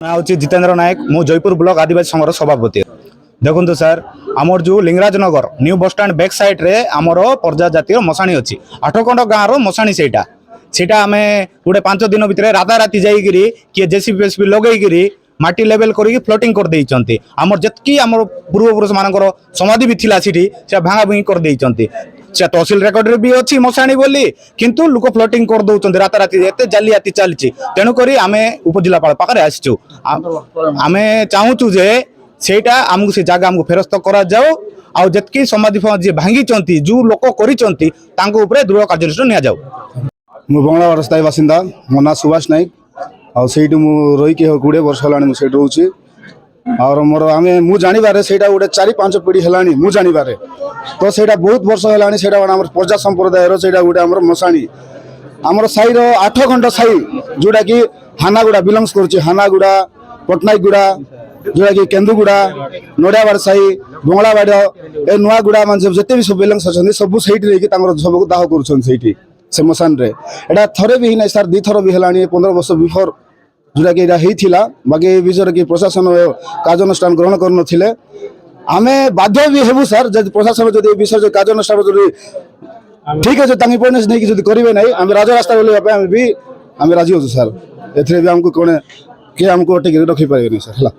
हूँ जितेंद्र नायक मु जयपुर ब्लॉक आदिवासी संघर सभापति। देखो सर आमर जो Lingaraj Nagar new bus stand back side रे आमर पर्जा जातीय मशाणी अच्छी आठखंड गाँव रशाणी से आम गोटे 5 दिन भितर राताराति जाइए किए जेसीबी फेसीबी लगे माटी लेवल करके फ्लोटिंग कर देइचंती। आमर जतकी आमर पूर्वपुरुष मानकर समाधि भी थिला सिटी से भांगा भुंगी कर देइचंती। से तहसिल रेकर्ड रे भी अच्छी मशाणी बोली किंतु लोक फ्लोटिंग कर दौरान राताराति एत जालियाती चलती। तेणुक आम उपजिलापाल पाखे आसचु आम चाहूँ जे सेटा आमको से जगह आमको फेरस्त करा जाओ आ जतकी समाधि जी भांगी जो लोक कर दृढ़ कार्यानुष्ठान नि जाओ। मु बंगला स्थायी बासिंदा मो ना सुभाष नायक आ सेठी मु रही 20 वर्ष हलानी मु सेठ रोची और मोर आमे मु जानिबारे सेटा गोटे 4-5 पीढ़ी हलानी मु जानिबारे तो सेटा बहुत वर्ष हलानी सेटा हमर प्रजा संप्रदाय रो सेटा गोटे हमर मसाणी हमर साई रो 8 खंड साई जोटा कि हानागुड़ा बिलोंग्स करछि। हानागुड़ा पटनायकगुड़ा जोटा कि केंदुगुड़ा नोडियाबाड़ साई बंगलाबाड़ ए नुआगुड़ा मान जते भी सब बिलोंग्स अछन सब सेठी रे कि तांगर सबको दाह करूछन सेठी से मसान रे। एटा थरे भी नहीं सर 2 थर भी हलानी 15 वर्ष बिफोर जोटा कि होता बाकी विषय कि प्रशासन कार्यानुष्ठान ग्रहण कर आमे बाध्य भी हेबू सर जब प्रशासन जो विषय कार्यानुष्ठान ठीक अच्छे इंपोर्टेंस नहीं कि करेंगे ना आम राजरास्ता बोलने भी आम राजी हो सर एथरे भी आमको कौन किए आमको अटक रखी पारे सर है।